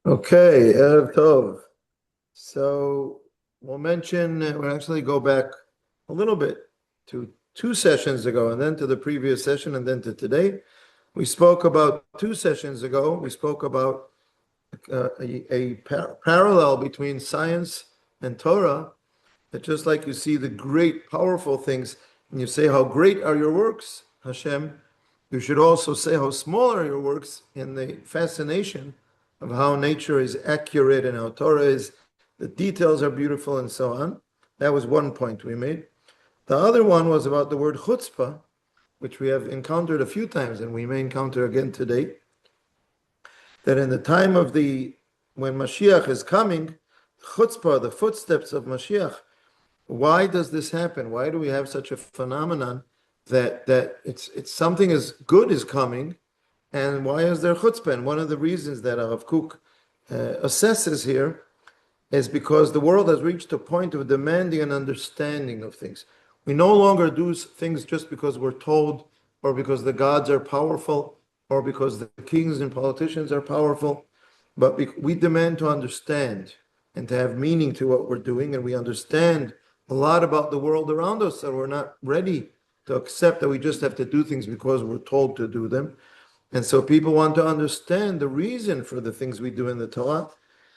Okay, Erev Tov. So we'll actually go back a little bit to 2 sessions ago, and then to the previous session, and then to today. We spoke about 2 sessions ago, we spoke about a parallel between science and Torah, that just like you see the great, powerful things, and you say, how great are your works, Hashem, you should also say how small are your works in the fascination of how nature is accurate and how Torah is, the details are beautiful and so on. That was one point we made. The other one was about the word chutzpah, which we have encountered a few times and we may encounter again today, that in the time of when Mashiach is coming, chutzpah, the footsteps of Mashiach, why does this happen? Why do we have such a phenomenon that it's something as good is coming, and why is there chutzpah? And one of the reasons that HaRav Kook assesses here is because the world has reached a point of demanding an understanding of things. We no longer do things just because we're told, or because the gods are powerful, or because the kings and politicians are powerful, but we demand to understand and to have meaning to what we're doing, and we understand a lot about the world around us, so we're not ready to accept that we just have to do things because we're told to do them. And so people want to understand the reason for the things we do in the Torah,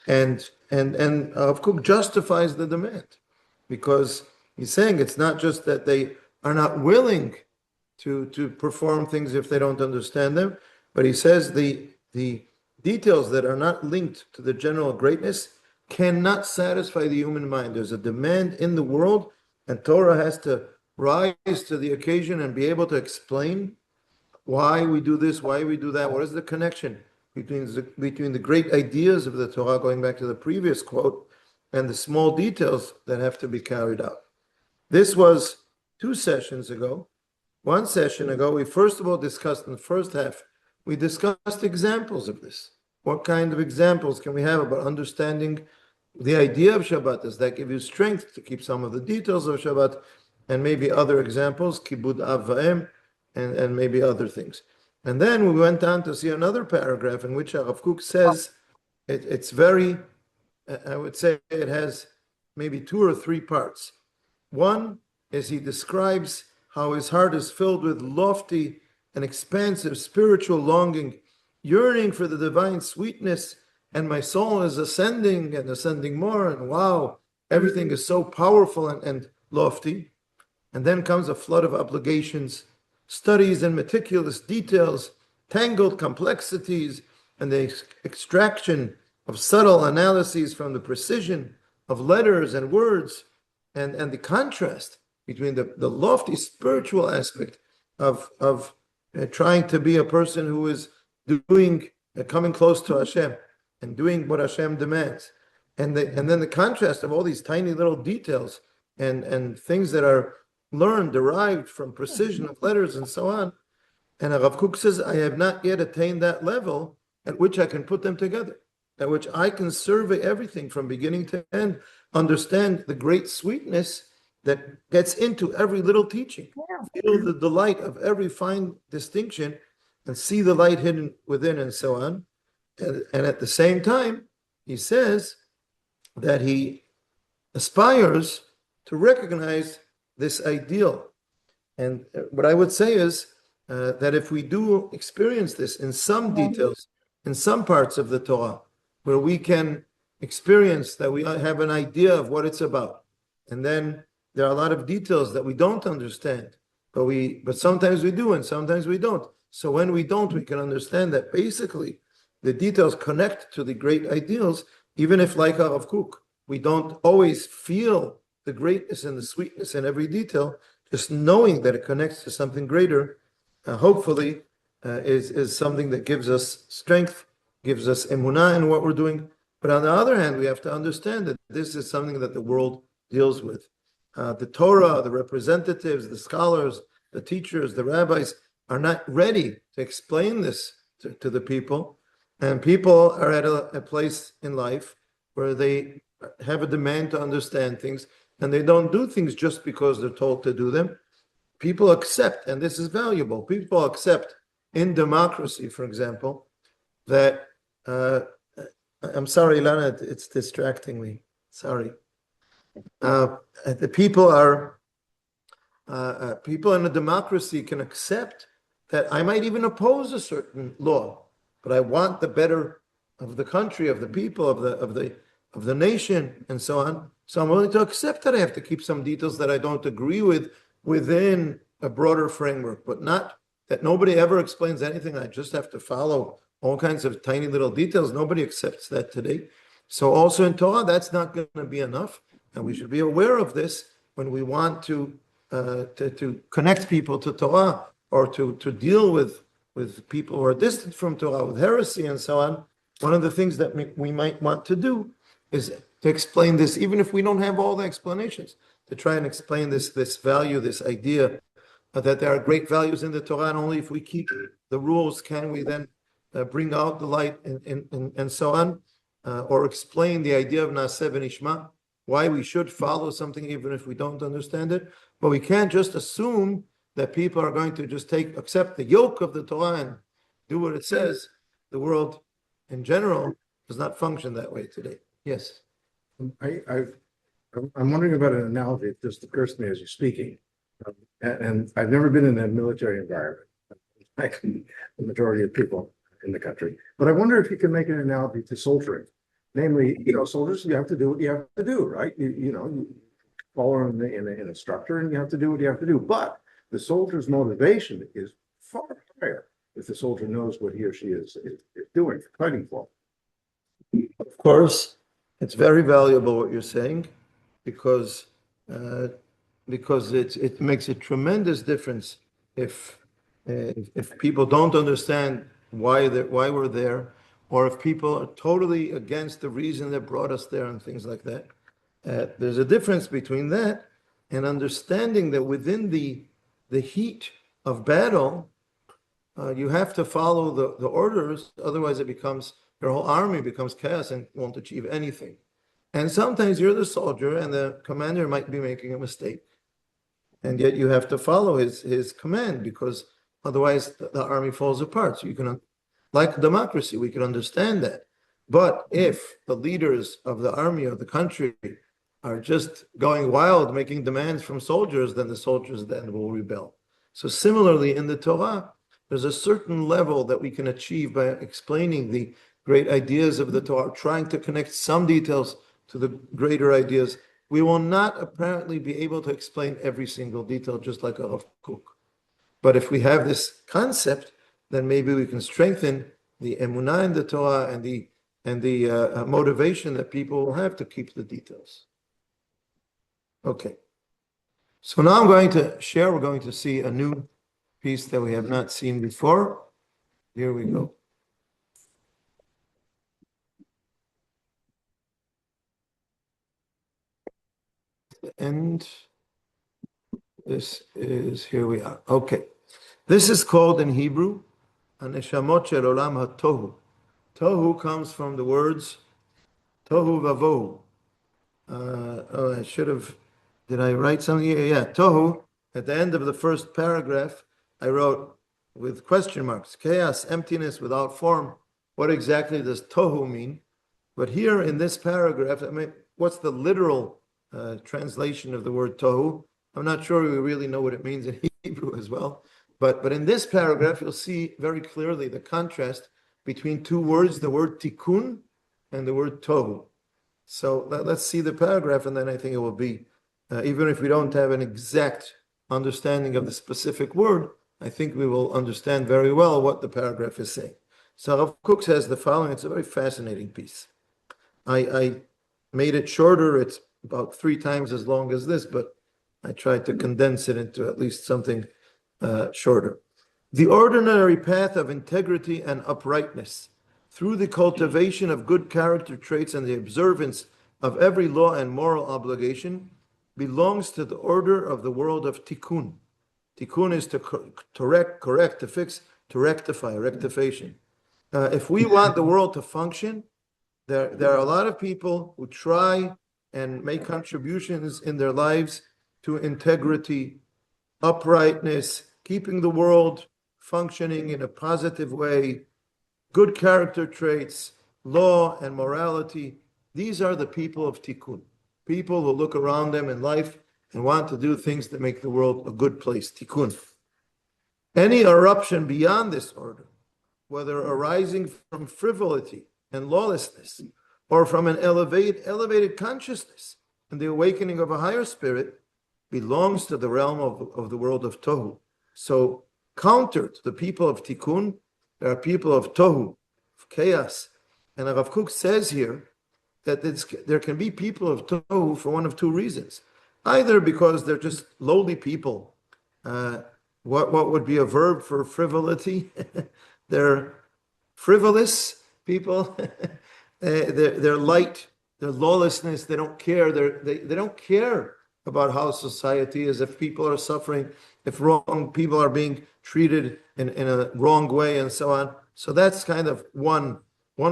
and Rav Kook justifies the demand, because he's saying it's not just that they are not willing to perform things if they don't understand them, but he says the details that are not linked to the general greatness cannot satisfy the human mind. There's a demand in the world, and Torah has to rise to the occasion and be able to explain why we do this, why we do that. What is the connection between the great ideas of the Torah, going back to the previous quote, and the small details that have to be carried out? This was 2 sessions ago. 1 session ago, we first of all discussed, in the first half, we discussed examples of this. What kind of examples can we have about understanding the idea of Shabbat? Does that give you strength to keep some of the details of Shabbat? And maybe other examples, Kibud Av Va'em, and maybe other things. And then we went on to see another paragraph in which HaRav Kook says it's very, I would say it has maybe 2 or 3 parts. One is he describes how his heart is filled with lofty and expansive spiritual longing, yearning for the divine sweetness, and my soul is ascending and ascending more, and wow, everything is so powerful and lofty. And then comes a flood of obligations, studies and meticulous details, tangled complexities, and the extraction of subtle analyses from the precision of letters and words, and the contrast between the lofty spiritual aspect of trying to be a person who is doing, coming close to Hashem and doing what Hashem demands, and then the contrast of all these tiny little details and things that are learned, derived from precision of letters and so on. And Rav Kook says, I have not yet attained that level at which I can put them together, at which I can survey everything from beginning to end, understand the great sweetness that gets into every little teaching, feel the delight of every fine distinction, and see the light hidden within and so on. And at the same time, he says that he aspires to recognize this ideal. And what I would say is that if we do experience this in some details, in some parts of the Torah, where we can experience that we have an idea of what it's about, and then there are a lot of details that we don't understand, but sometimes we do and sometimes we don't. So when we don't, we can understand that basically the details connect to the great ideals, even if, like HaRav Kook, we don't always feel the greatness and the sweetness in every detail. Just knowing that it connects to something greater, hopefully, is something that gives us strength, gives us emunah in what we're doing. But on the other hand, we have to understand that this is something that the world deals with. The Torah, the representatives, the scholars, the teachers, the rabbis are not ready to explain this to the people. And people are at a place in life where they have a demand to understand things, and they don't do things just because they're told to do them. People accept, and this is valuable, people accept in democracy, for example, that I'm sorry, Lana, it's distracting me. Sorry. The people are people in a democracy can accept that I might even oppose a certain law, but I want the better of the country, of the people, of the nation, and so on. So I'm willing to accept that I have to keep some details that I don't agree with within a broader framework, but not that nobody ever explains anything. I just have to follow all kinds of tiny little details. Nobody accepts that today. So also in Torah, that's not going to be enough, and we should be aware of this when we want to connect people to Torah or to deal with people who are distant from Torah, with heresy and so on. One of the things that we might want to do is to explain this, even if we don't have all the explanations, to try and explain this value, this idea that there are great values in the Torah, and only if we keep the rules can we then bring out the light and so on, or explain the idea of Naaseh v'Nishma, why we should follow something even if we don't understand it. But we can't just assume that people are going to just accept the yoke of the Torah and do what it says. The world in general does not function that way today. Yes. I'm wondering about an analogy that just occurs to me as you're speaking. And I've never been in a military environment, like the majority of people in the country. But I wonder if you can make an analogy to soldiering. Namely, soldiers, you have to do what you have to do, right? You follow in a structure, and you have to do what you have to do. But the soldier's motivation is far higher if the soldier knows what he or she is doing, fighting for. Of course, it's very valuable what you're saying, because it makes a tremendous difference if people don't understand why we're there, or if people are totally against the reason that brought us there and things like that. There's a difference between that and understanding that within the heat of battle, you have to follow the orders, otherwise your whole army becomes chaos and won't achieve anything. And sometimes you're the soldier and the commander might be making a mistake, and yet you have to follow his command, because otherwise the army falls apart. So you can, like democracy, we can understand that. But if the leaders of the army, of the country, are just going wild, making demands from soldiers, then the soldiers then will rebel. So similarly, in the Torah, there's a certain level that we can achieve by explaining the great ideas of the Torah, trying to connect some details to the greater ideas. We will not apparently be able to explain every single detail, just like HaRav Kook. But if we have this concept, then maybe we can strengthen the emunah in the Torah and the motivation that people will have to keep the details. Okay. So now we're going to see a new piece that we have not seen before. Here we go. And here we are. Okay. This is called in Hebrew, Haneshamot Shel Olam HaTohu. Tohu comes from the words Tohu Vavohu. Did I write something here? Yeah, Tohu. At the end of the first paragraph, I wrote with question marks, chaos, emptiness without form. What exactly does Tohu mean? But here in this paragraph, what's the literal translation of the word Tohu? I'm not sure we really know what it means in Hebrew as well. But in this paragraph, you'll see very clearly the contrast between two words, the word tikkun and the word tohu. So let's see the paragraph, and then I think it will be, even if we don't have an exact understanding of the specific word, I think we will understand very well what the paragraph is saying. So HaRav Kook says the following. It's a very fascinating piece. I made it shorter. It's about 3 times as long as this, but I tried to condense it into at least something shorter. The ordinary path of integrity and uprightness, through the cultivation of good character traits and the observance of every law and moral obligation, belongs to the order of the world of tikkun. Tikkun is to correct, to fix, to rectify, rectification. If we want the world to function, there are a lot of people who try and make contributions in their lives to integrity, uprightness, keeping the world functioning in a positive way, good character traits, law and morality. These are the people of tikkun, people who look around them in life and want to do things that make the world a good place, tikkun. Any eruption beyond this order, whether arising from frivolity and lawlessness, or from an elevated consciousness and the awakening of a higher spirit, belongs to the realm of the world of Tohu. So, counter to the people of Tikkun, there are people of Tohu, of chaos. And HaRav Kook says here that there can be people of Tohu for one of two reasons. Either because they're just lowly people. What would be a verb for frivolity? They're frivolous people. They're light. They're lawlessness. They don't care. They don't care about how society is, if people are suffering, if wrong people are being treated in a wrong way, and so on. So that's kind of one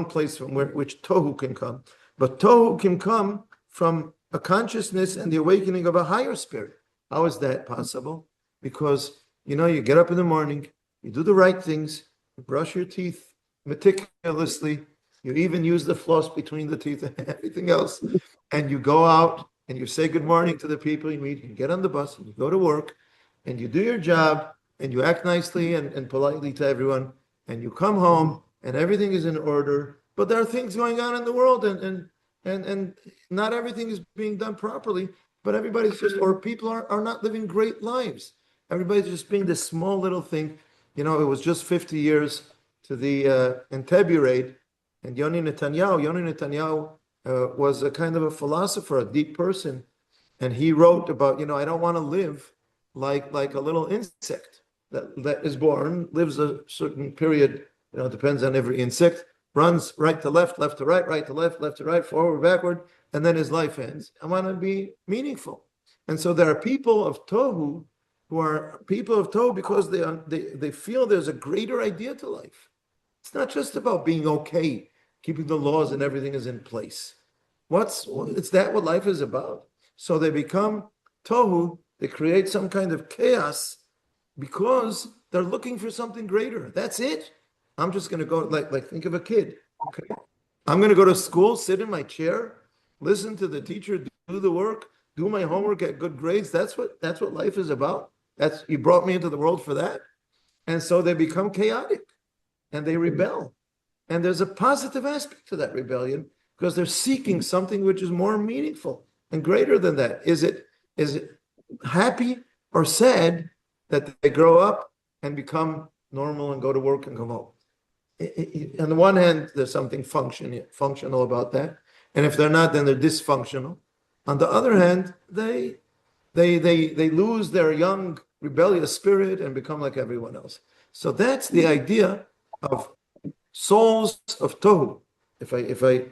place from which tohu can come. But tohu can come from a consciousness and the awakening of a higher spirit. How is that possible? Because, you get up in the morning, you do the right things, you brush your teeth meticulously, you even use the floss between the teeth and everything else, and you go out and you say good morning to the people you meet, you get on the bus and you go to work and you do your job and you act nicely and politely to everyone, and you come home and everything is in order. But there are things going on in the world and not everything is being done properly, but everybody's just, or people are not living great lives. Everybody's just being this small little thing. It was just 50 years to the Entebbe raid, and Yoni Netanyahu was a kind of a philosopher, a deep person, and he wrote about, I don't want to live like a little insect that is born, lives a certain period, depends on every insect, runs right to left, left to right, right to left, left to right, forward, backward, and then his life ends. I want to be meaningful. And so there are people of Tohu who are people of Tohu because they feel there's a greater idea to life. It's not just about being okay, keeping the laws and everything is in place. It's that what life is about. So they become Tohu, they create some kind of chaos because they're looking for something greater. That's it. I'm just going to go, like think of a kid. Okay, I'm going to go to school, sit in my chair, listen to the teacher, do the work, do my homework, get good grades. That's what life is about. You brought me into the world for that. And so they become chaotic and they rebel. And there's a positive aspect to that rebellion because they're seeking something which is more meaningful and greater than that. Is it happy or sad that they grow up and become normal and go to work and come home? On the one hand, there's something functional about that. And if they're not, then they're dysfunctional. On the other hand, they lose their young rebellious spirit and become like everyone else. So that's the idea of souls of Tohu. If I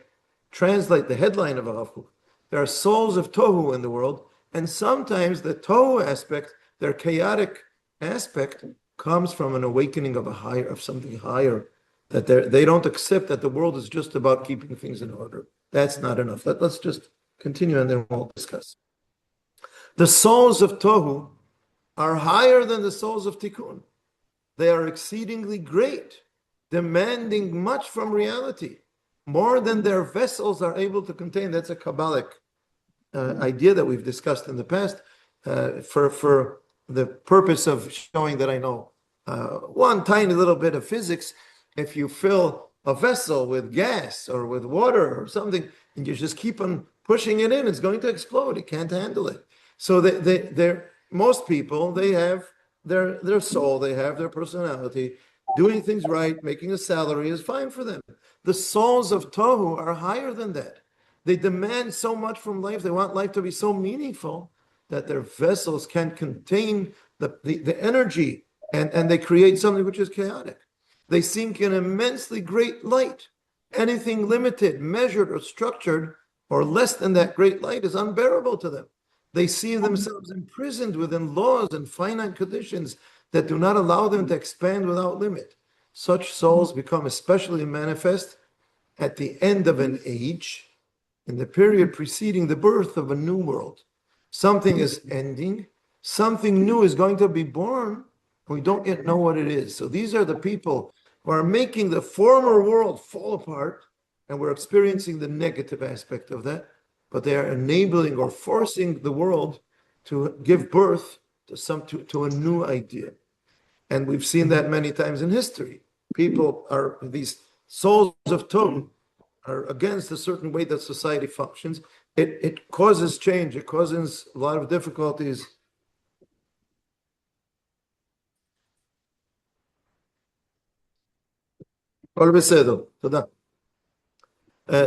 translate the headline of HaRav Kook, there are souls of Tohu in the world, and sometimes the Tohu aspect, their chaotic aspect, comes from an awakening of something higher, that they don't accept that the world is just about keeping things in order. That's not enough. Let's just continue and then we'll discuss. The souls of Tohu are higher than the souls of Tikkun. They are exceedingly great, demanding much from reality, more than their vessels are able to contain. That's a Kabbalic idea that we've discussed in the past for the purpose of showing that I know one tiny little bit of physics. If you fill a vessel with gas or with water or something, and you just keep on pushing it in, it's going to explode. It can't handle it. So most people, they have their soul, they have their personality. Doing things right, making a salary is fine for them. The souls of Tohu are higher than that. They demand so much from life. They want life to be so meaningful that their vessels can't contain the energy, and they create something which is chaotic. They sink in immensely great light. Anything limited, measured, or structured, or less than that great light is unbearable to them. They see themselves imprisoned within laws and finite conditions that do not allow them to expand without limit. Such souls become especially manifest at the end of an age, in the period preceding the birth of a new world. Something is ending, something new is going to be born, we don't yet know what it is. So these are the people who are making the former world fall apart and we're experiencing the negative aspect of that, but they are enabling or forcing the world to give birth to a new idea. And we've seen that many times in history. People are, these souls of Torah are against a certain way that society functions. It causes change. It causes a lot of difficulties. הכל בסדר, תודה.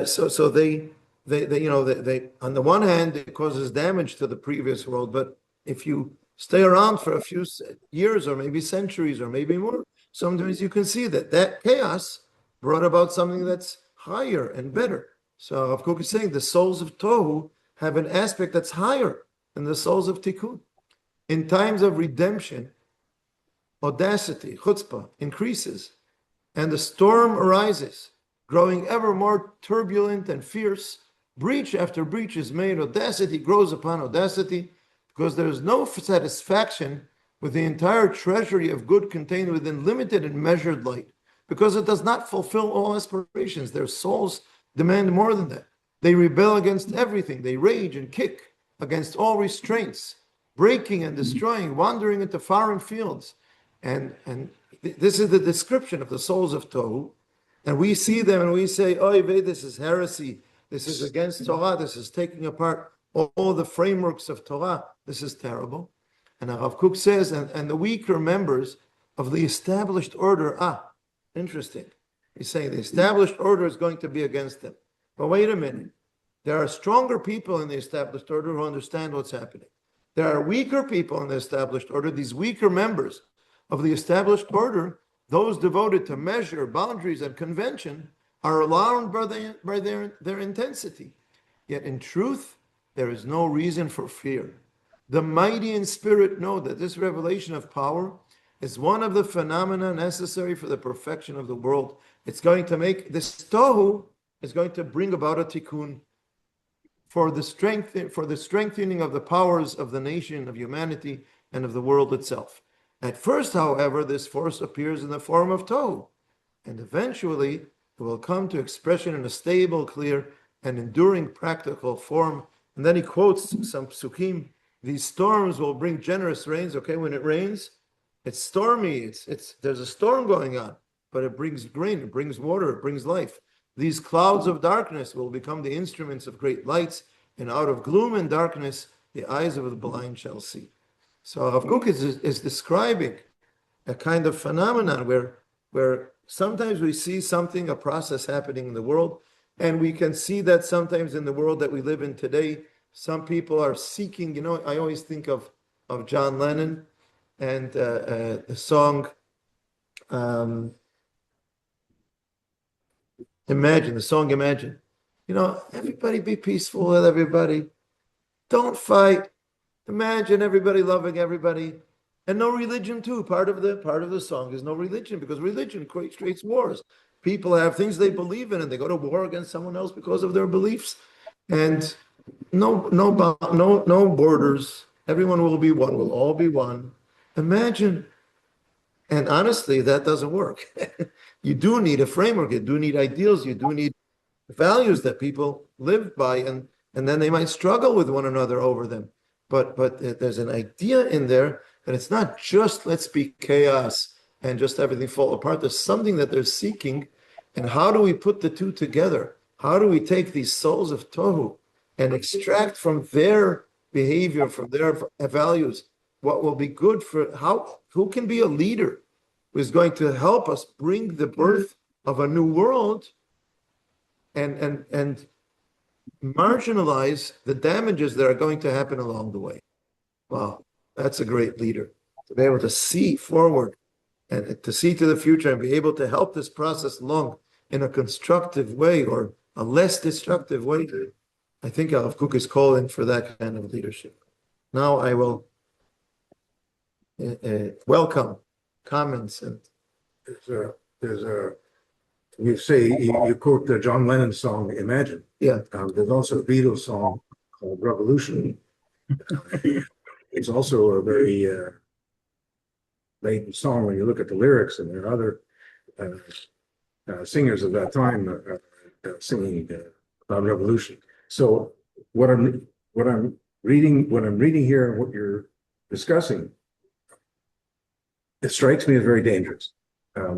So they you know, they on the one hand it causes damage to the previous world, but if you stay around for a few years or maybe centuries or maybe more, sometimes you can see that chaos brought about something that's higher and better. So Rav Kook is saying the souls of Tohu have an aspect that's higher than the souls of Tikkun. In times of redemption, audacity, chutzpah, increases, and the storm arises, growing ever more turbulent and fierce. Breach after breach is made, audacity grows upon audacity, because there is no satisfaction with the entire treasury of good contained within limited and measured light, because it does not fulfill all aspirations. Their souls demand more than that. They rebel against everything. They rage and kick against all restraints, breaking and destroying, wandering into foreign fields. And this is the description of the souls of Tohu. And we see them and we say, oy vey, this is heresy. This is against Torah. This is taking apart all the frameworks of Torah. This is terrible. And HaRav Kook says, and the weaker members of the established order, interesting. He's saying the established order is going to be against them. But wait a minute. There are stronger people in the established order who understand what's happening. There are weaker people in the established order, these weaker members of the established order, those devoted to measure, boundaries, and convention, are alarmed by their intensity. Yet in truth, there is no reason for fear. The mighty in spirit know that this revelation of power is one of the phenomena necessary for the perfection of the world. It's going to make this Tohu is going to bring about a tikkun for the strengthening of the powers of the nation, of humanity, and of the world itself. At first, however, this force appears in the form of Tohu, and eventually it will come to expression in a stable, clear, and enduring practical form. And then he quotes some psukim. These storms will bring generous rains. Okay, when it rains, it's stormy. There's a storm going on, but it brings rain, it brings water, it brings life. These clouds of darkness will become the instruments of great lights, and out of gloom and darkness, the eyes of the blind shall see. So Rav Kook is describing a kind of phenomenon where sometimes we see something, a process happening in the world, and we can see that sometimes in the world that we live in today, some people are seeking, I always think of John Lennon and the song Imagine. Everybody be peaceful with everybody. Don't fight. Imagine everybody loving everybody. And no religion too. Part of the song is no religion, because religion creates wars. People have things they believe in and they go to war against someone else because of their beliefs. And no borders. Everyone will be one. We'll all be one. Imagine. And honestly, that doesn't work. You do need a framework. You do need ideals. You do need values that people live by, and then they might struggle with one another over them. But there's an idea in there that it's not just let's be chaos and just everything fall apart. There's something that they're seeking. And how do we put the two together? How do we take these souls of Tohu and extract from their behavior, from their values, what will be good who can be a leader who is going to help us bring the birth of a new world and marginalize the damages that are going to happen along the way. Wow, that's a great leader, to be able to see forward and to see to the future and be able to help this process along in a constructive way or a less destructive way. I think HaRav Kook is calling for that kind of leadership. Now I will welcome comments. And you quote the John Lennon song Imagine. Yeah. There's also a Beatles song called Revolution. It's also a very latent song when you look at the lyrics, and there are other singers of that time singing about revolution. So what I'm reading here and what you're discussing, it strikes me as very dangerous.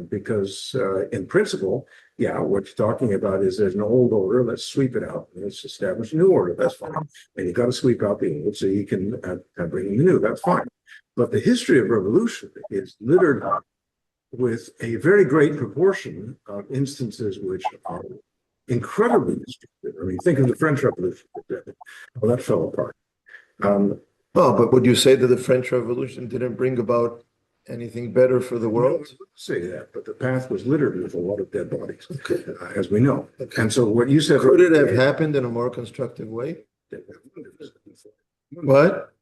Because in principle, yeah, what you're talking about is there's an old order, let's sweep it out, and let's establish a new order, that's fine. And you got to sweep out the old so you can bring in the new, that's fine. But the history of revolution is littered with a very great proportion of instances which are incredibly destructive. I mean, think of the French Revolution. Well, that fell apart. Well, but would you say that the French Revolution didn't bring about anything better for the world? I wouldn't say that, but the path was littered with a lot of dead bodies, as we know. Okay. And so what you said. Could it have happened in a more constructive way? What?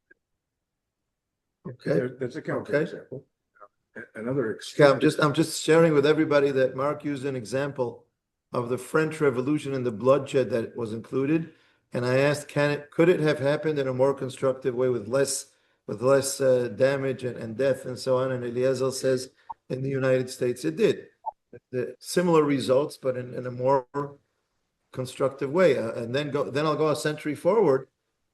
Okay. That's a counter example. Another Yeah, I'm just sharing with everybody that Mark used an example of the French Revolution and the bloodshed that was included. And I asked, could it have happened in a more constructive way with less damage and death and so on? And Eliezer says in the United States it did. Similar results, but in a more constructive way. And then I'll go a century forward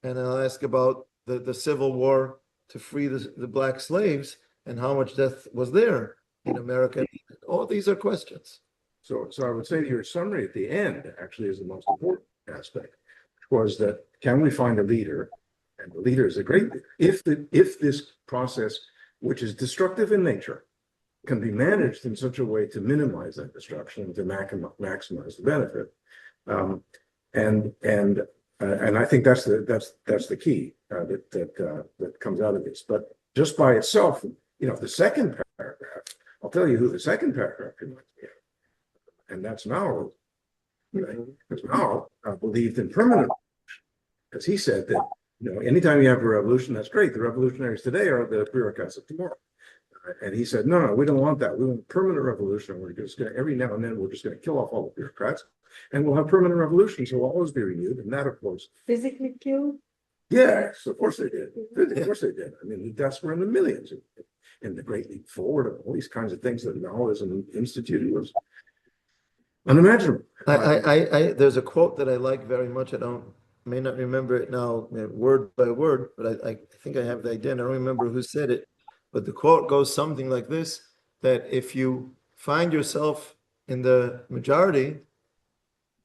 and I'll ask about the Civil War to free the black slaves and how much death was there in America. All these are questions. So I would say your summary at the end actually is the most important aspect, was that can we find a leader? And the leader is a great leader. If this process, which is destructive in nature, can be managed in such a way to minimize that destruction and to maximize the benefit, and I think that's the key that comes out of this. But just by itself, the second paragraph, I'll tell you who the second paragraph reminds me of, and that's Mao. Right? Because Mao believed in permanent revolution, because he said that anytime you have a revolution, that's great. The revolutionaries today are the bureaucrats of tomorrow. And he said, no, we don't want that. We want permanent revolution. We're just going to, every now and then, we're just going to kill off all the bureaucrats, and we'll have permanent revolutions. So we'll always be renewed. And that, of course, physically killed? Yes, of course they did. Of course they did. I mean, the deaths were in the millions. In the Great Leap Forward, and all these kinds of things that Maoism instituted was unimaginable. There's a quote that I like very much. May not remember it now word by word, but I think I have the idea. I don't remember who said it, but the quote goes something like this: that if you find yourself in the majority,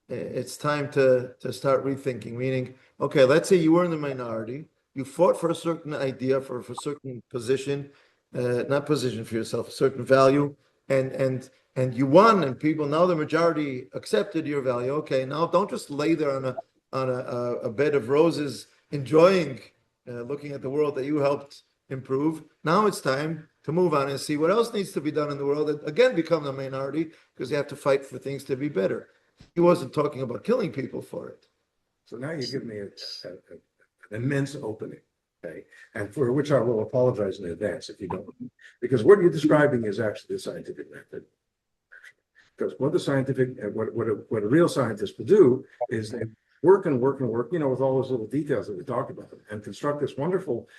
it's time to start rethinking. Meaning, okay, let's say you were in the minority, you fought for a certain idea, for a certain position, not position for yourself, a certain value, and you won, and people, now the majority accepted your value. Okay, now don't just lay there on a bed of roses, enjoying looking at the world that you helped improve. Now it's time to move on and see what else needs to be done in the world, and again become the minority, because you have to fight for things to be better. He wasn't talking about killing people for it. So now you give me an immense opening, okay, and for which I will apologize in advance if you don't, because what you're describing is actually the scientific method. Because what a real scientist will do is they work and work and work, with all those little details that we talked about, and construct this wonderful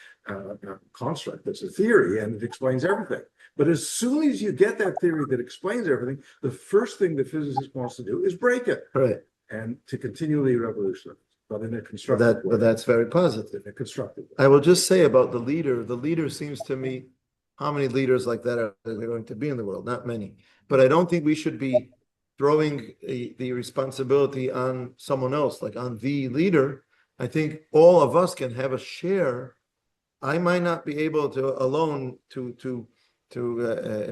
construct that's a theory, and it explains everything. But as soon as you get that theory that explains everything, the first thing the physicist wants to do is break it, Right. and to continually revolutionize, but in a constructive way. But that's very positive. In a constructive way. I will just say about the leader seems to me, how many leaders like that are there going to be in the world? Not many. But I don't think we should be throwing the responsibility on someone else, like on the leader. I think all of us can have a share. I might not be able to alone to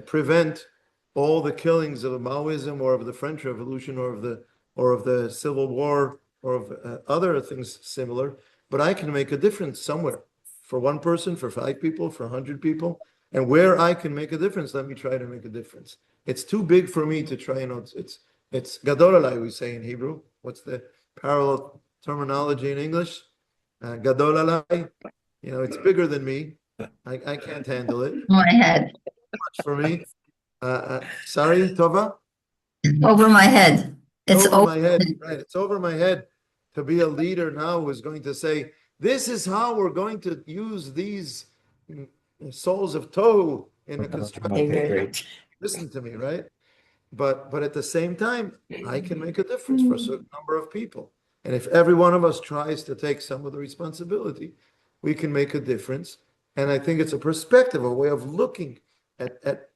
prevent all the killings of Maoism or of the French Revolution or of the Civil War or of other things similar, but I can make a difference somewhere, for one person, for 5 people, for 100 people. And where I can make a difference, let me try to make a difference. It's too big for me to try, it's gadol alai, we say in Hebrew. What's the parallel terminology in English? Gadol alai, it's bigger than me. I can't handle it. My head. Much for me. Sorry, Tova? Over my head. It's over my head, right? It's over my head to be a leader now who is going to say, this is how we're going to use these souls of tow in a constructive way. Listen to me, right? but at the same time, I can make a difference for a certain number of people. And if every one of us tries to take some of the responsibility, we can make a difference. And I think it's a perspective, a way of looking at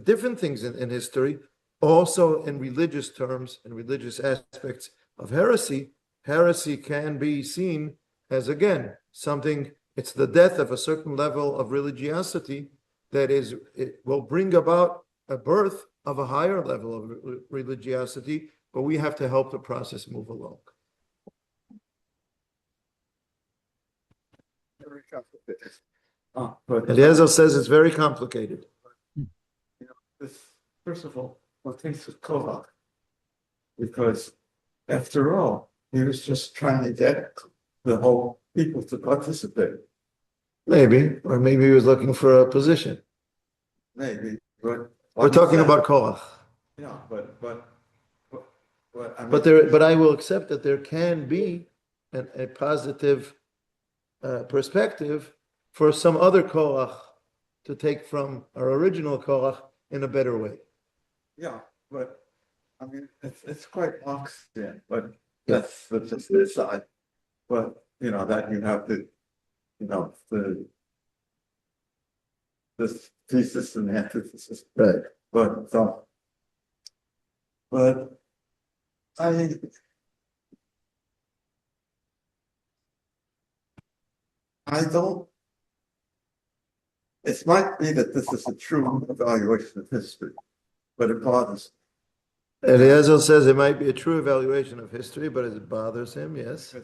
different things in history, also in religious terms and religious aspects of heresy. Heresy can be seen as, again, something, it's the death of a certain level of religiosity that is, it will bring about a birth of a higher level of religiosity, but we have to help the process move along. Very complicated. But Eliezer says it's very complicated. This, first of all, what thinks of Kovac? Because after all, he was just trying to get the whole people to participate. Maybe, or maybe he was looking for a position. Maybe, but We're talking about Korach. yeah, but I mean, But I will accept that there can be a positive perspective for some other Korach to take from our original Korach in a better way. yeah, but I mean, it's quite Marxian, but that's just the side. But you know that you have the, you know, this thesis and antithesis. Right. But I don't. It might be that this is a true evaluation of history, but it bothers Eliezer says it might be a true evaluation of history, but it bothers him, yes. me.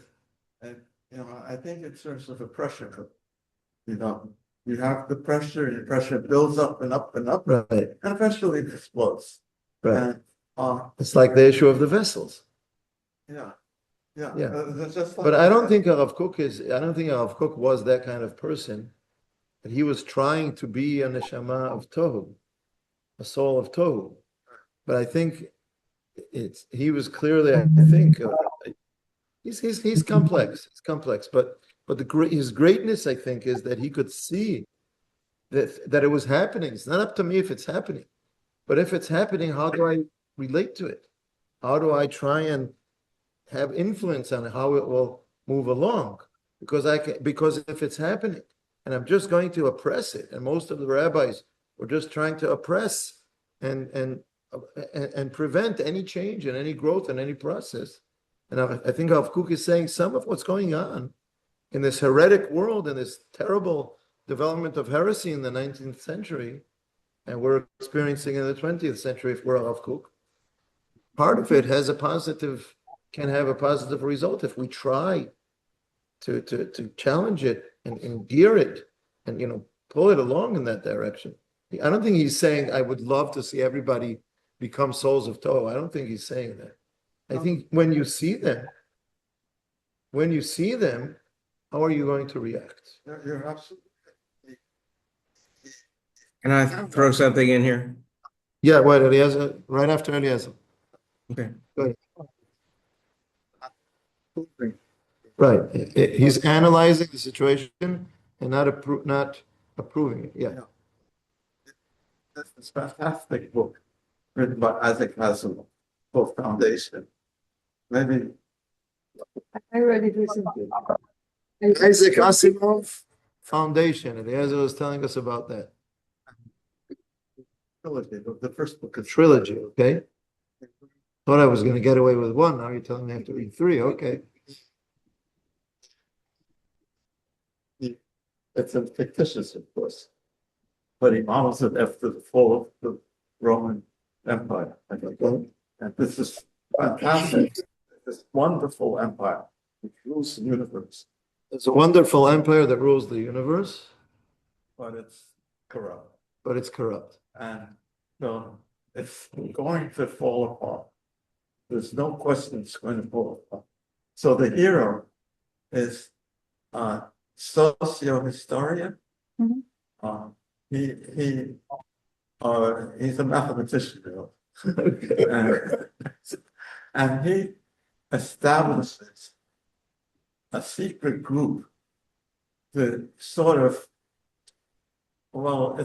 And you know, I think it serves as a pressure cook. You know, you have the pressure, and the pressure builds up and up and up, Right, and eventually it explodes. right. And It's like the issue of the vessels. yeah, Yeah. that's just like But I don't think HaRav Kook was that kind of person. That he was trying to be a neshama of Tohu, a soul of Tohu. But I think he was clearly, I think, he's complex. It's complex. But his greatness, I think, is that he could see that it was happening. It's not up to me if it's happening. But if it's happening, how do I relate to it? How do I try and have influence on how it will move along? Because if it's happening and I'm just going to oppress it, and most of the rabbis were just trying to oppress and prevent any change and any growth and any process. And I think HaRav Kook is saying some of what's going on in this heretic world and this terrible development of heresy in the 19th century, and we're experiencing in the 20th century if we're HaRav Kook. Part of it can have a positive result if we try to challenge it and gear it and, you know, pull it along in that direction. I don't think he's saying I would love to see everybody become souls of Torah. I don't think he's saying that. I think when you see them, how are you going to react? you're absolutely. Can I throw something in here? Yeah, what, Eliezer? Right after Eliezer. Okay. Go ahead. Right. He's analyzing the situation and not approving it. Yeah. This is a fantastic book written by Isaac Asimov, both Foundation. Maybe I read it recently. Isaac Asimov Foundation. Eliezer was telling us about that. trilogy, the first book A is trilogy, okay? Thought I was going to get away with one. Now you're telling me I have to read three. Okay. It's a fictitious, of course, but he models it after the fall of the Roman Empire. I think. And this is fantastic. This wonderful empire which rules the universe, It's a wonderful empire that rules the universe, but it's corrupt. but it's corrupt. And so it's going to fall apart. There's no question it's going to fall apart. So the hero is a socio-historian. Mhm. He's a mathematician, you know. And he establishes a secret group to sort of, well,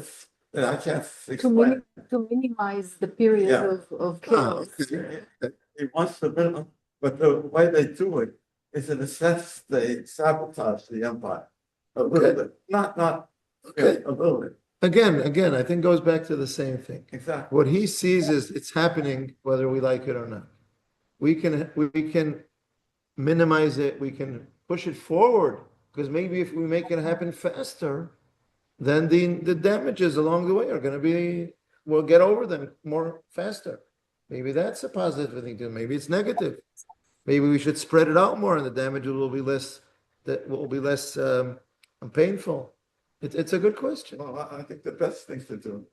I can't To explain. to minimize the period Yeah. of chaos. He wants to build, but the way they do it is in a sense, they sabotage the empire. A little Okay. bit, not, Okay. a little bit, Again, I think goes back to the same thing. exactly. What he sees is it's happening whether we like it or not. We can minimize it, we can push it forward, because maybe if we make it happen faster, then the damages along the way are gonna be, we'll get over them more faster. Maybe that's a positive thing to do, maybe it's negative. Maybe we should spread it out more and the damages will be less, that will be less painful. It's a good question. Well, I think the best thing to do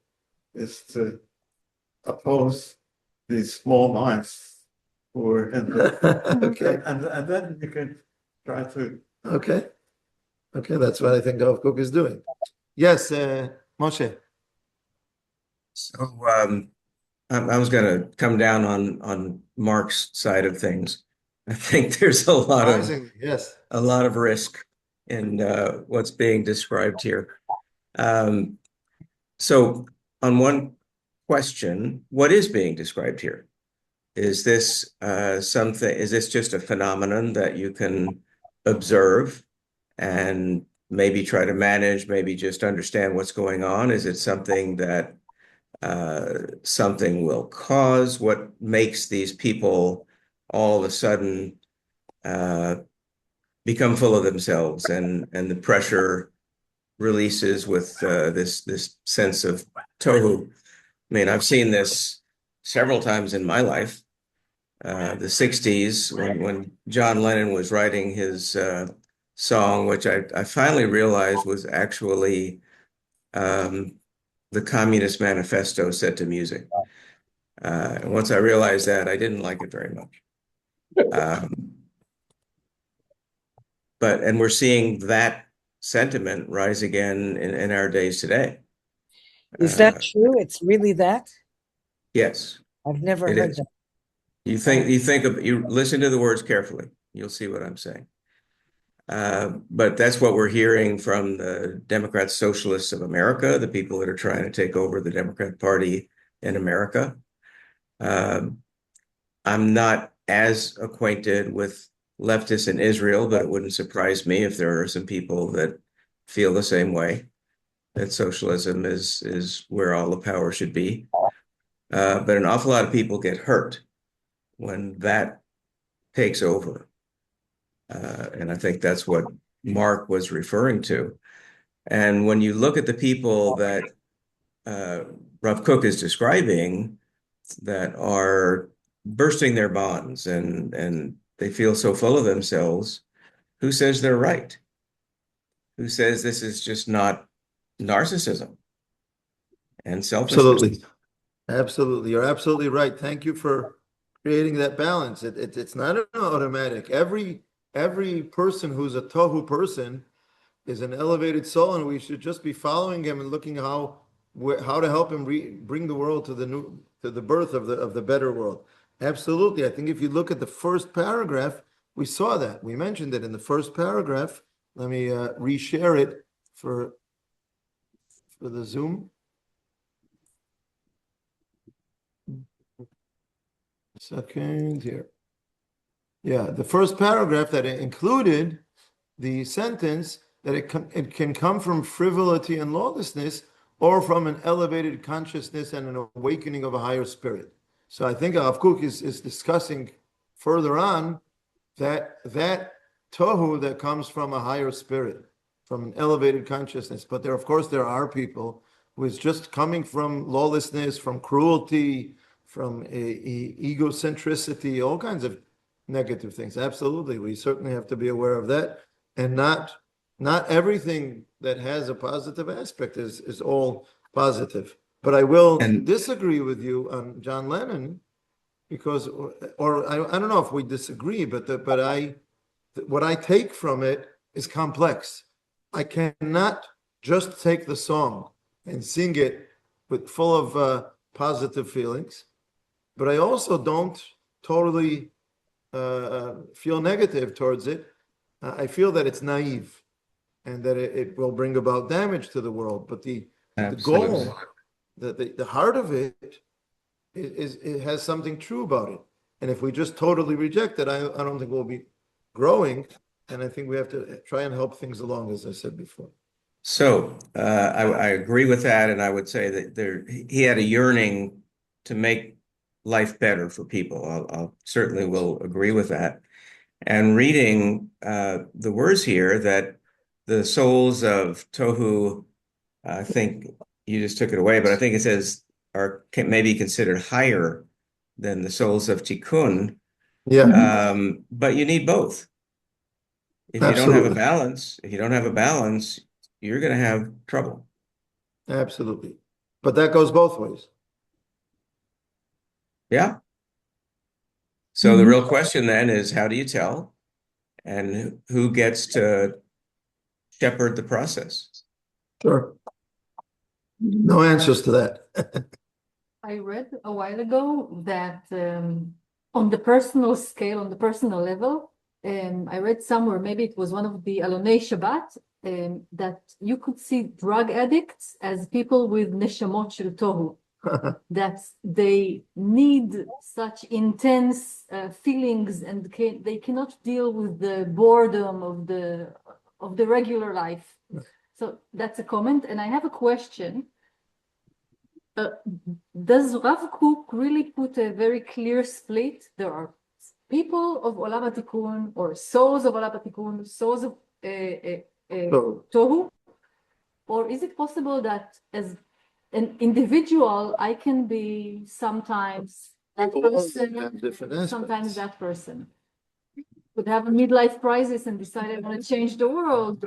is to oppose these small minds who are in the, Okay, and then you can try to, okay, okay, that's what I think HaRav Kook is doing. Yes, Moshe. So I was gonna come down on Mark's side of things. I think there's Surprisingly, yes. a lot of risk in what's being described here. So on one question, what is being described here? Is this something, is this just a phenomenon that you can observe and maybe try to manage, maybe just understand what's going on? Is it something that something will cause? What makes these people all of a sudden become full of themselves and the pressure releases with this sense of tohu? I mean, I've seen this several times in my life. The 60s, when John Lennon was writing his song, which I finally realized was actually the Communist Manifesto set to music. And once I realized that, I didn't like it very much. And we're seeing that sentiment rise again in our days today. Is that true? It's really that? Yes, I've never it heard is. that. You listen to the words carefully. You'll see what I'm saying. But that's what we're hearing from the Democrat Socialists of America, the people that are trying to take over the Democrat Party in America. I'm not as acquainted with leftists in Israel, but it wouldn't surprise me if there are some people that feel the same way, that socialism is where all the power should be. But an awful lot of people get hurt when that takes over. And I think that's what Mark was referring to. And when you look at the people that Rav Kook is describing that are bursting their bonds and they feel so full of themselves, who says they're right? Who says this is just not narcissism and selfishness? Absolutely. Absolutely. You're absolutely right. Thank you for creating that balance. It's not an automatic. Every person who's a tohu person is an elevated soul, and we should just be following him and looking how to help him bring the world to the birth of the better world. Absolutely. I think if you look at the first paragraph, we saw that. We mentioned it in the first paragraph. Let me reshare it for the Zoom. Second here. Yeah, the first paragraph that it included the sentence that it can come from frivolity and lawlessness or from an elevated consciousness and an awakening of a higher spirit. So I think HaRav Kook is discussing further on that tohu that comes from a higher spirit, from an elevated consciousness. But of course, there are people who is just coming from lawlessness, from cruelty, from egocentricity, all kinds of negative things. Absolutely, we certainly have to be aware of that, and not everything that has a positive aspect is all positive. But I will disagree with you on John Lennon because, or I don't know if we disagree, but what I take from it is complex. I cannot just take the song and sing it with full of positive feelings, but I also don't totally feel negative towards it. I feel that it's naive and that it will bring about damage to the world. But the The Absolutely. goal, the heart of it is it has something true about it. And if we just totally reject it, I don't think we'll be growing. And I think we have to try and help things along, as I said before. So I agree with that, and I would say that he had a yearning to make life better for people. I'll certainly will agree with that. And reading the words here that the souls of Tohu, I think you just took it away, but I think it says can maybe considered higher than the souls of Tikkun. Yeah, But you need both. If you don't have a absolutely. balance, you're going to have trouble. Absolutely. But that goes both ways. Yeah. So the real question then is, how do you tell, and who gets to shepherd the process? Sure. No answers to that. I read a while ago that on the personal scale, on the personal level, I read somewhere, maybe it was one of the Alonei Shabbat, that you could see drug addicts as people with neshamot shel tohu, that they need such intense feelings and they cannot deal with the boredom of the regular life. So that's a comment. And I have a question. Does Rav Kook really put a very clear split? There are people of Olam HaTikun, or souls of Olam HaTikun, souls of Tohu? Or is it possible that as an individual, I can be sometimes that person, sometimes that person? Could have a midlife crisis and decide I want to change the world.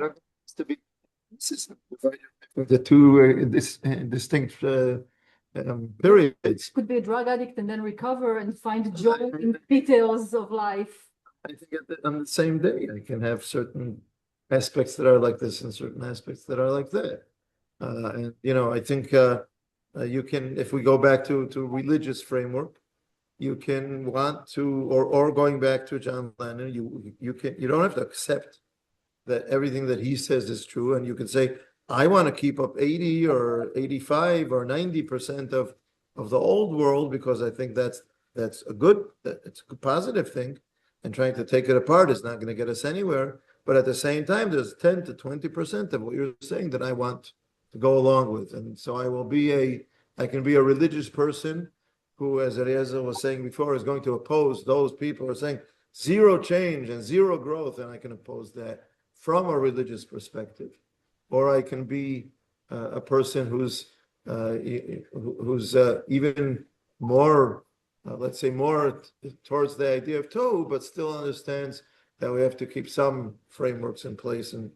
The two distinct periods. Could be a drug addict and then recover and find joy in the details of life. I think on the same day, I can have certain aspects that are like this and certain aspects that are like that. And I think you can, if we go back to religious framework, you can want to, or going back to John Lennon, you don't have to accept that everything that he says is true, and you can say, I want to keep up 80 or 85 or 90% of the old world because I think that's it's a good positive thing, and trying to take it apart is not going to get us anywhere. But at the same time, there's 10 to 20% of what you're saying that I want to go along with, and so I can be a religious person who, as Eliezer was saying before, is going to oppose those people who are saying zero change and zero growth, and I can oppose that from a religious perspective. Or I can be a person who's even more, let's say, more towards the idea of Tohu, but still understands that we have to keep some frameworks in place. And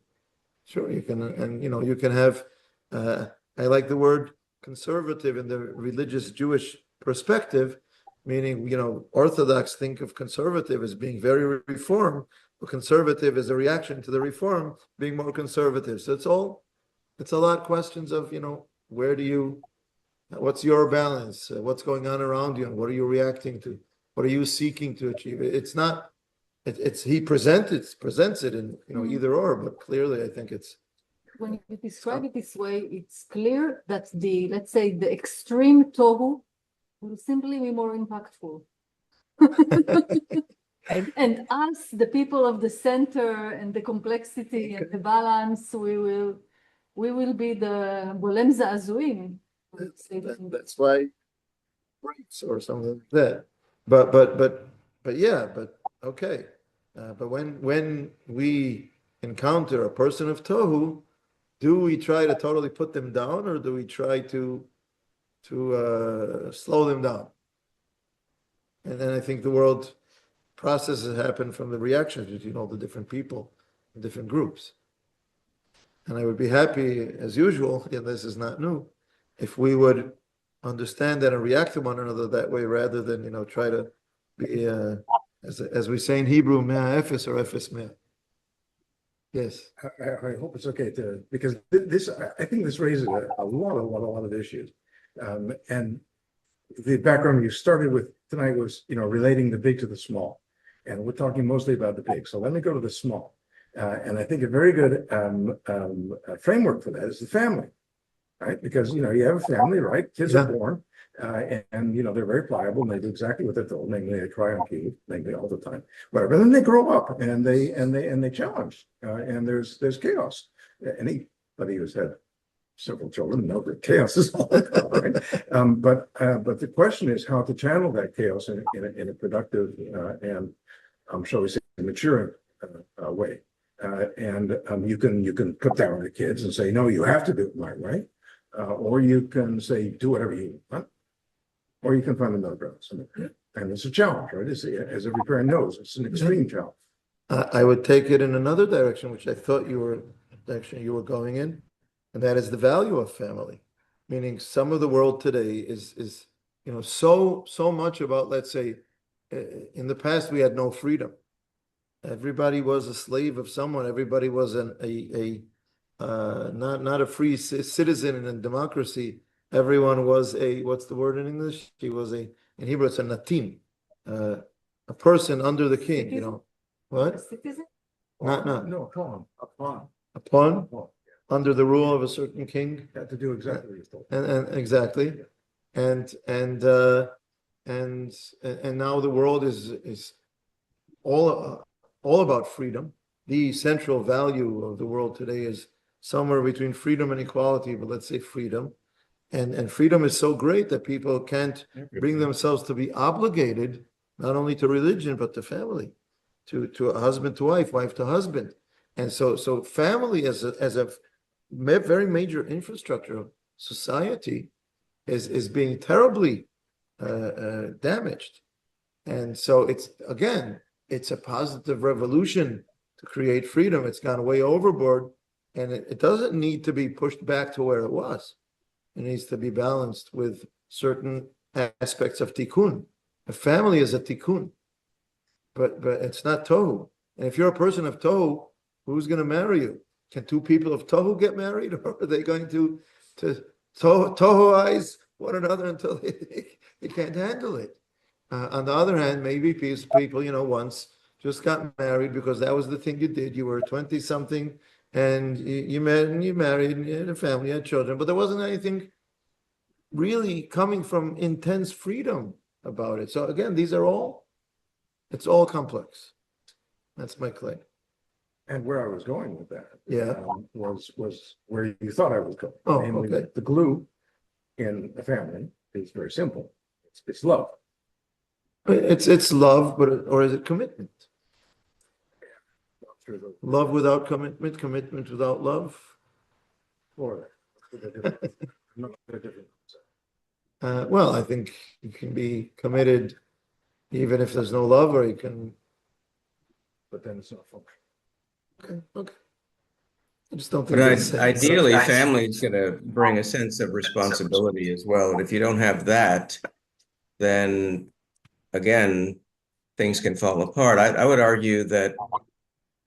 sure, you can, and you can have. I like the word conservative in the religious Jewish perspective, meaning Orthodox think of conservative as being very reform. Conservative is a reaction to the reform being more conservative. So it's a lot of questions of, what's your balance? What's going on around you? And what are you reacting to? What are you seeking to achieve? It's not, he presents it in, either or, but clearly I think it's. When you describe it this way, it's clear that let's say the extreme Tohu will simply be more impactful. And us, the people of the center and the complexity and the balance, we will be the Bolem Za'azuim. That's why breaks or something like that. But yeah, okay. But when we encounter a person of Tohu, do we try to totally put them down, or do we try to slow them down? And then I think the world processes happen from the reactions between all the different people and different groups. And I would be happy, as usual, and this is not new, if we would understand that and react to one another that way, rather than try to be as we say in Hebrew, mea efes or efes mea. Yes. I hope it's okay because this, I think this raises a lot of issues. And the background you started with tonight was, relating the big to the small. And we're talking mostly about the big. So let me go to the small. And I think a very good framework for that is the family. right? Because, you have a family, right? Kids Yeah. are born, and, they're very pliable and they do exactly what they're told, namely they cry on cue, namely all the time, whatever. Then they grow up and they challenge, and there's chaos. Anybody who's had several children know that chaos is all about, right? But the question is how to channel that chaos in a productive and shall we say, maturing way. You can put down the kids and say, no, you have to do it my way. Or you can say, do whatever you want. Or you can find another balance. And it's a challenge, right? As every parent knows, it's an extreme challenge. I would take it in another direction, which I thought you were going in, and that is the value of family. Meaning some of the world today is so much about, let's say, in the past we had no freedom. Everybody was a slave of someone. Everybody was not a free citizen in a democracy. Everyone was what's the word in English? In Hebrew it's a natim, a person under the king. Citizen? What? Citizen? No, come on. A pawn under the rule of a certain king. Had to do exactly what you're told. And exactly, and now the world is all about freedom. The central value of the world today is somewhere between freedom and equality, but let's say freedom. And freedom is so great that people can't bring themselves to be obligated not only to religion but to family, to a husband to wife, wife to husband. And so family as a very major infrastructure of society is being terribly damaged. And so it's a positive revolution to create freedom. It's gone way overboard, and it doesn't need to be pushed back to where it was. It needs to be balanced with certain aspects of tikkun. A family is a tikkun, but it's not tohu. And if you're a person of tohu, who's going to marry you? Can two people of tohu get married, or are they going to tohuize one another until they can't handle it? On the other hand, maybe people, once just got married because that was the thing you did. You were 20-something and you met and you married and you had a family, you had children, but there wasn't anything really coming from intense freedom about it. So again, it's all complex. That's my claim. And where I was going with that was where you thought I was going. Oh, Namely, okay. the glue in a family is very simple. It's love. It's love, or is it commitment? Love without commitment, commitment without love. Or Well, I think you can be committed even if there's no love, or you can. but then it's not functional. Okay. I just don't think But it's ideally, family is going to bring a sense of responsibility as well. And if you don't have that, then again, things can fall apart. I would argue that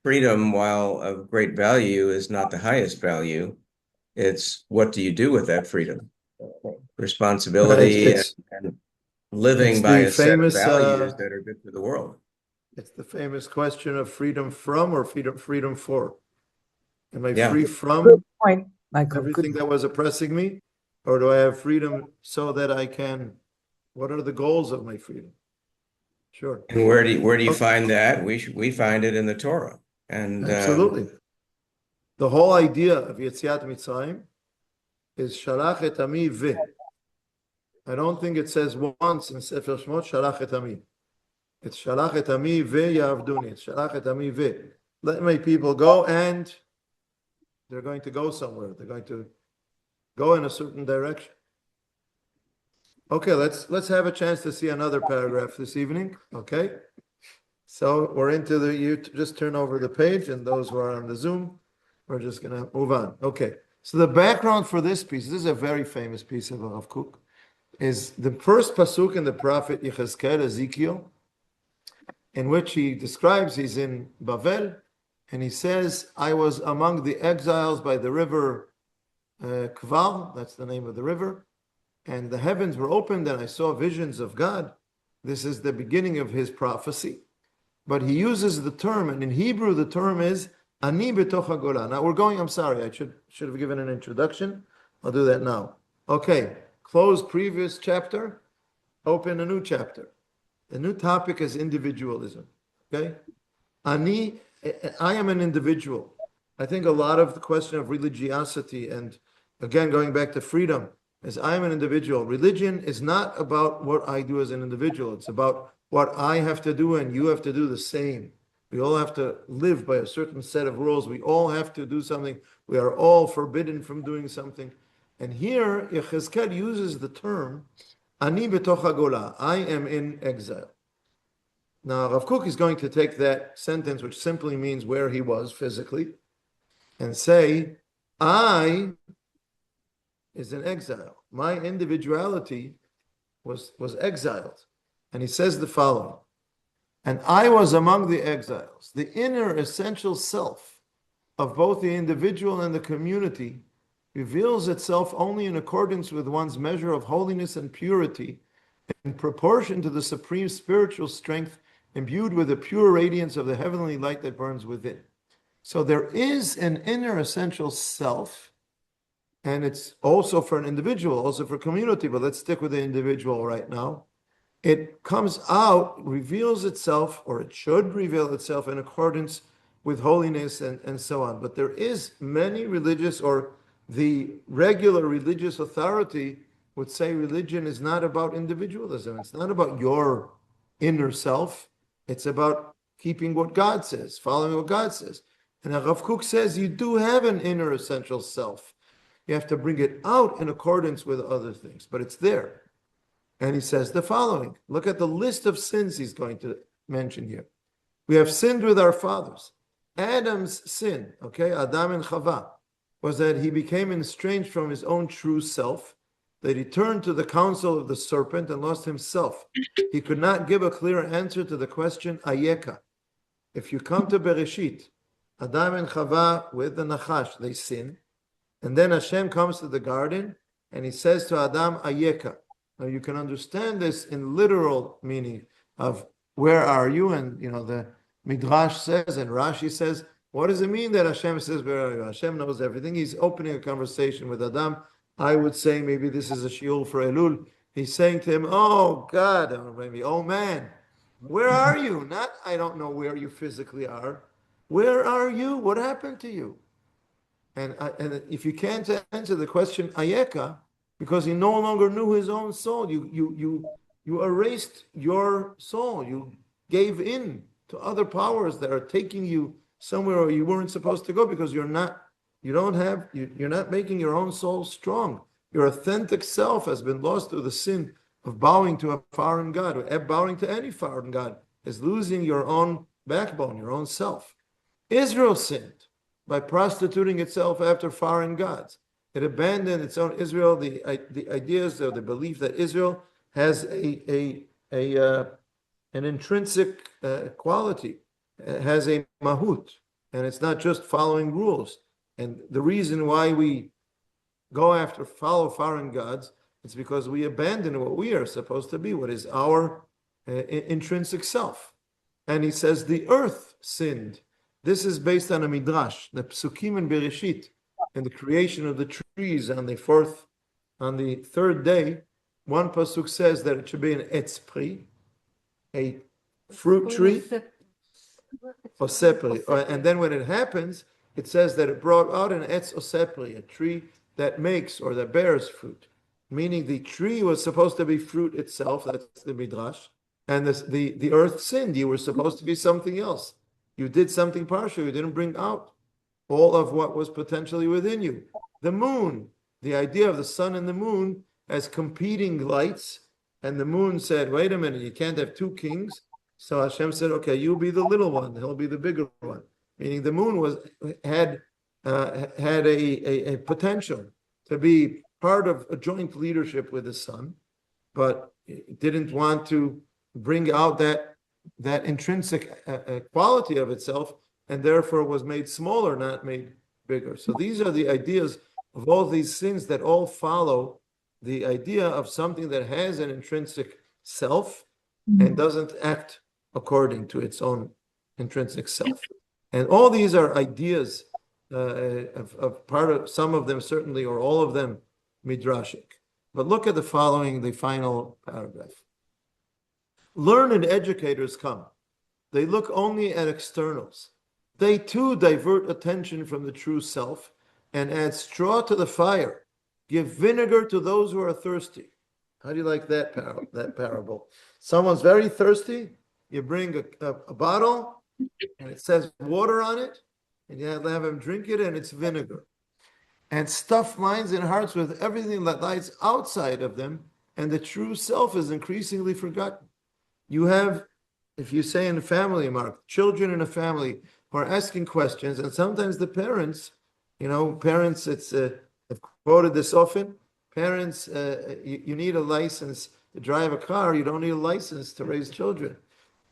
freedom, while of great value, is not the highest value. It's what do you do with that freedom? Responsibility and living by a set of values that are good for the world. It's the famous question of freedom from or freedom for. Am I Yeah. free from Good point, Michael. everything Good. that was oppressing me? Or do I have freedom so that I can, what are the goals of my freedom? Sure. And where do you Okay. find that? We find it in the Torah. And Absolutely. The whole idea of Yetziat Mitzrayim is Shalach et ami ve. I don't think it says once in Sefer Shemot Shalach et ami. It's Shalach et ami ve ya'avduni. It's Shalach et ami ve. Let my people go, and they're going to go somewhere. They're going to go in a certain direction. Okay, let's have a chance to see another paragraph this evening. Okay. So we're into you just turn over the page, and those who are on the Zoom, we're just going to move on. Okay. So the background for this piece, this is a very famous piece of HaRav Kook, is the first pasuk in the prophet Yechezkel, Ezekiel, in which he describes he's in Bavel, and he says, I was among the exiles by the river Kval, that's the name of the river, and the heavens were opened, and I saw visions of God. This is the beginning of his prophecy. But he uses the term, and in Hebrew the term is Ani betoch hagola. Now I'm sorry, I should have given an introduction. I'll do that now. Okay, close previous chapter, open a new chapter. The new topic is individualism. Okay, I am an individual. I think a lot of the question of religiosity, and again going back to freedom, is I am an individual. Religion is not about what I do as an individual. It's about what I have to do and you have to do the same. We all have to live by a certain set of rules. We all have to do something. We are all forbidden from doing something. And here, Yechezkel uses the term, Ani betoch hagola, I am in exile. Now, Rav Kook is going to take that sentence, which simply means where he was physically, and say, I is in exile. My individuality was exiled. And he says the following, and I was among the exiles. The inner essential self of both the individual and the community reveals itself only in accordance with one's measure of holiness and purity in proportion to the supreme spiritual strength imbued with the pure radiance of the heavenly light that burns within. So there is an inner essential self, and it's also for an individual, also for community, but let's stick with the individual right now. It comes out, reveals itself, or it should reveal itself in accordance with holiness and so on. But there is many religious, or the regular religious authority would say religion is not about individualism. It's not about your inner self. It's about keeping what God says, following what God says. And HaRav Kook says you do have an inner essential self. You have to bring it out in accordance with other things, but it's there. And he says the following. Look at the list of sins he's going to mention here. We have sinned with our fathers. Adam's sin, okay, Adam and Chava, was that he became estranged from his own true self, that he turned to the counsel of the serpent and lost himself. He could not give a clear answer to the question, Ayeka. If you come to Bereshit, Adam and Chava with the Nachash, they sin. And then Hashem comes to the garden and he says to Adam, Ayeka. Now you can understand this in literal meaning of where are you? And the Midrash says and Rashi says, what does it mean that Hashem says, where are you? Hashem knows everything. He's opening a conversation with Adam. I would say maybe this is a shiur for Elul. He's saying to him, oh God, or maybe, oh man, where are you? Not, I don't know where you physically are. Where are you? What happened to you? And if you can't answer the question, Ayeka, because he no longer knew his own soul, you erased your soul. You gave in to other powers that are taking you somewhere where you weren't supposed to go because you're not making your own soul strong. Your authentic self has been lost through the sin of bowing to a foreign god, or bowing to any foreign god is losing your own backbone, your own self. Israel sinned by prostituting itself after foreign gods. It abandoned its own Israel, the ideas or the belief that Israel has an intrinsic quality, has a mahut, and it's not just following rules. And the reason why we follow foreign gods, it's because we abandon what we are supposed to be, what is our intrinsic self. And he says the earth sinned. This is based on a midrash, the psukim in Bereshit, and the creation of the trees on the third day. One pasuk says that it should be an etz pri, a fruit tree, osepri. And then when it happens, it says that it brought out an etz osepri, a tree that makes or that bears fruit. Meaning the tree was supposed to be fruit itself, that's the midrash, and the earth sinned. You were supposed to be something else. You did something partial. You didn't bring out all of what was potentially within you. The moon, the idea of the sun and the moon as competing lights, and the moon said, wait a minute, you can't have two kings. So Hashem said, okay, you'll be the little one, he'll be the bigger one. Meaning the moon had a potential to be part of a joint leadership with the sun, but it didn't want to bring out that intrinsic quality of itself, and therefore was made smaller, not made bigger. So these are the ideas of all these sins that all follow the idea of something that has an intrinsic self and doesn't act according to its own intrinsic self. And all these are ideas of part of, some of them certainly, or all of them midrashic. But look at the final paragraph. Learned educators come. They look only at externals. They too divert attention from the true self and add straw to the fire, give vinegar to those who are thirsty. How do you like that parable? Someone's very thirsty, you bring a bottle and it says water on it, and you have him drink it and it's vinegar. And stuff minds and hearts with everything that lies outside of them, and the true self is increasingly forgotten. You have, if you say in a family, Mark, children in a family who are asking questions, and sometimes the parents, I've quoted this often, parents, you need a license to drive a car, you don't need a license to raise children.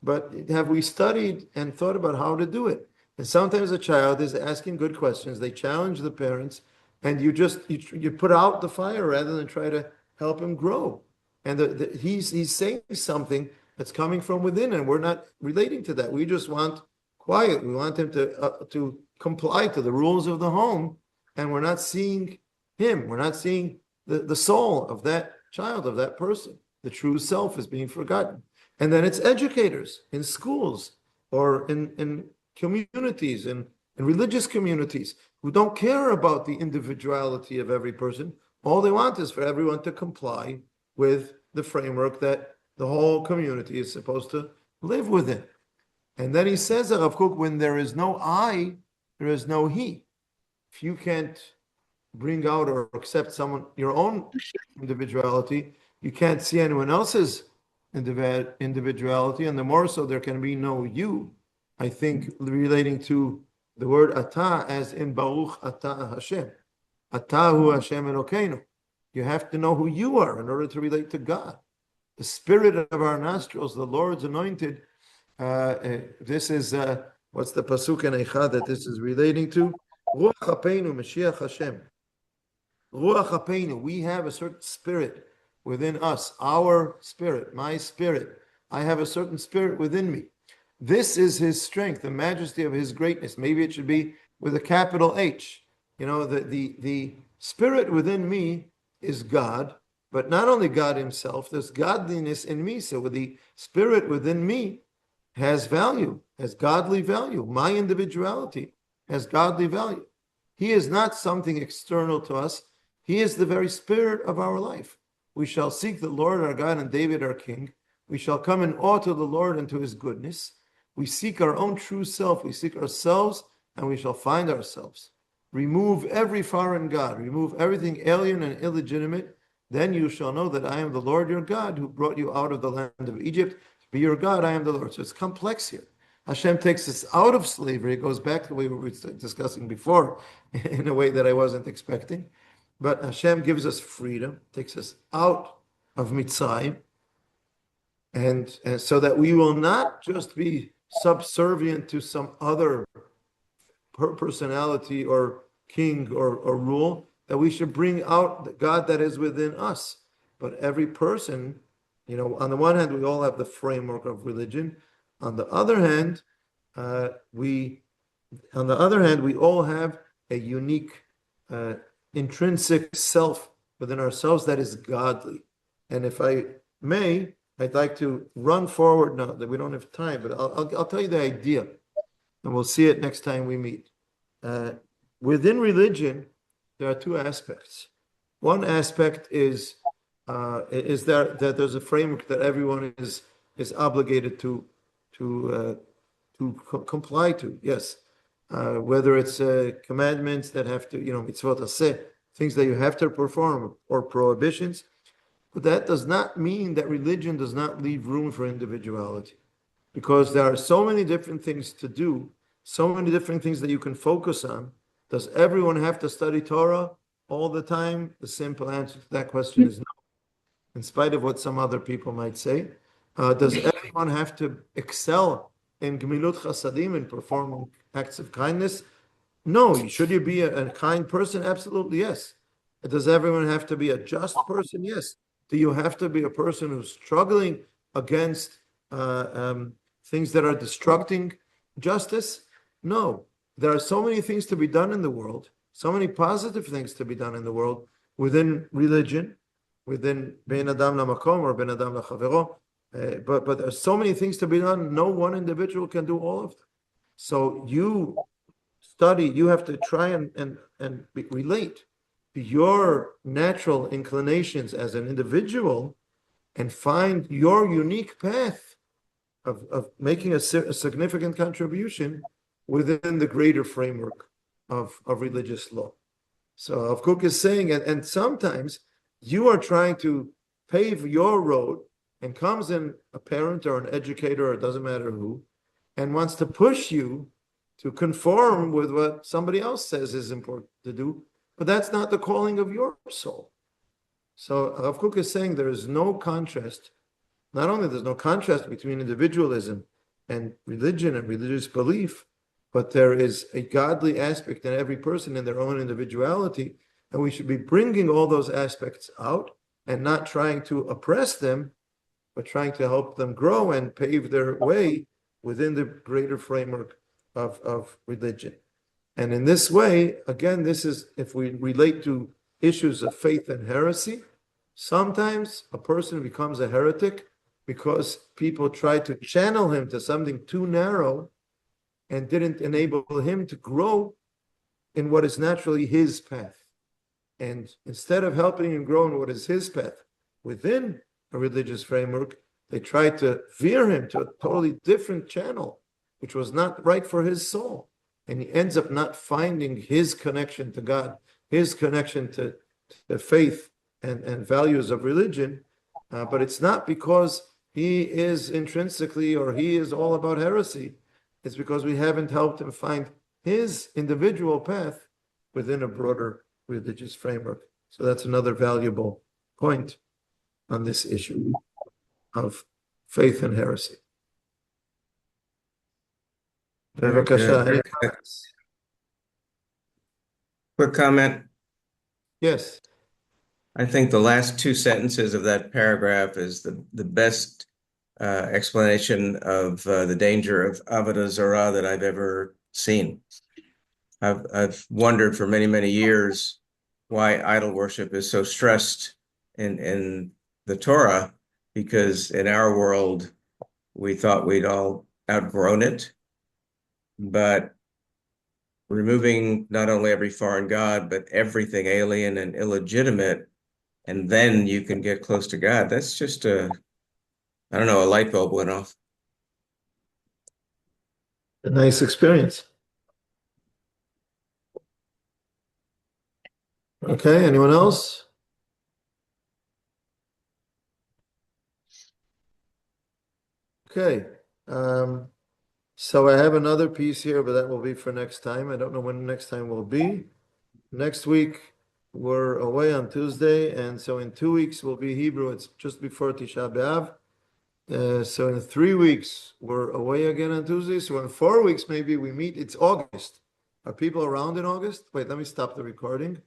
But have we studied and thought about how to do it? And sometimes a child is asking good questions, they challenge the parents, and you put out the fire rather than try to help him grow. And he's saying something that's coming from within, and we're not relating to that. We just want quiet. We want him to comply to the rules of the home, and we're not seeing him. We're not seeing the soul of that child, of that person. The true self is being forgotten. And then it's educators in schools or in communities, in religious communities, who don't care about the individuality of every person. All they want is for everyone to comply with the framework that the whole community is supposed to live within. And then he says, HaRav Kook, when there is no I, there is no he. If you can't bring out or accept your own individuality, you can't see anyone else's individuality, and the more so there can be no you. I think relating to the word Atah as in Baruch Atah Hashem. Atah hu Hashem Elokeinu. You have to know who you are in order to relate to God. The spirit of our nostrils, the Lord's anointed. This is what's the pasuk in Eicha that this is relating to? Ruach Hapeinu, Mashiach Hashem. Ruach Hapeinu. We have a certain spirit within us. Our spirit, my spirit. I have a certain spirit within me. This is his strength, the majesty of his greatness. Maybe it should be with a capital H. The spirit within me is God, but not only God himself, there's godliness in me. So the spirit within me has value, has godly value. My individuality has godly value. He is not something external to us. He is the very spirit of our life. We shall seek the Lord our God and David our King. We shall come in awe to the Lord and to his goodness. We seek our own true self. We seek ourselves, and we shall find ourselves. Remove every foreign god. Remove everything alien and illegitimate. Then you shall know that I am the Lord your God, who brought you out of the land of Egypt. To be your God, I am the Lord. So it's complex here. Hashem takes us out of slavery. It goes back to the way we were discussing before, in a way that I wasn't expecting. But Hashem gives us freedom, takes us out of Mitzrayim, and so that we will not just be subservient to some other personality or king or rule, that we should bring out the God that is within us. But every person, on the one hand, we all have the framework of religion. On the other hand, we all have a unique intrinsic self within ourselves that is godly. And if I may, I'd like to run forward now that we don't have time, but I'll tell you the idea, and we'll see it next time we meet. Within religion, there are two aspects. One aspect is that there's a framework that everyone is obligated to comply to. Yes, whether it's commandments that have to, mitzvot aseh, things that you have to perform, or prohibitions. But that does not mean that religion does not leave room for individuality, because there are so many different things to do, so many different things that you can focus on. Does everyone have to study Torah all the time? The simple answer to that question is no, in spite of what some other people might say. Does everyone have to excel in Gemilut Chasadim and perform acts of kindness? No. Should you be a kind person? Absolutely, yes. Does everyone have to be a just person? Yes. Do you have to be a person who's struggling against things that are destructing justice? No. There are so many things to be done in the world, so many positive things to be done in the world, within religion, within Ben Adam LaMakom or Ben Adam LaChavero. But there's so many things to be done. No one individual can do all of them. So you study, you have to try and relate to your natural inclinations as an individual and find your unique path of making a significant contribution within the greater framework of religious law. So HaRav Kook is saying, and sometimes you are trying to pave your road, and comes in a parent or an educator, or it doesn't matter who, and wants to push you to conform with what somebody else says is important to do, but that's not the calling of your soul. So HaRav Kook is saying there is no contrast. Not only there's no contrast between individualism and religion and religious belief, but there is a godly aspect in every person in their own individuality, and we should be bringing all those aspects out and not trying to oppress them, but trying to help them grow and pave their way within the greater framework of religion. And in this way, again, this is, if we relate to issues of faith and heresy, sometimes a person becomes a heretic because people try to channel him to something too narrow and didn't enable him to grow in what is naturally his path. And instead of helping him grow in what is his path within a religious framework, they tried to veer him to a totally different channel, which was not right for his soul. And he ends up not finding his connection to God, his connection to the faith and values of religion. But it's not because he is intrinsically or he is all about heresy. It's because we haven't helped him find his individual path within a broader religious framework. So that's another valuable point on this issue of faith and heresy. Very good. Quick comment. Yes. I think the last two sentences of that paragraph is the best explanation of the danger of Avodah Zarah that I've ever seen. I've wondered for many, many years why idol worship is so stressed in the Torah, because in our world, we thought we'd all outgrown it. But removing not only every foreign god, but everything alien and illegitimate, and then you can get close to God. That's just I don't know, a light bulb went off. A nice experience. Okay, anyone else? Okay. So I have another piece here, but that will be for next time. I don't know when the next time will be. Next week, we're away on Tuesday, and so in 2 weeks will be Hebrew. It's just before Tisha B'Av. So in 3 weeks, we're away again on Tuesday. So in 4 weeks, maybe we meet. It's August. Are people around in August? Wait, let me stop the recording.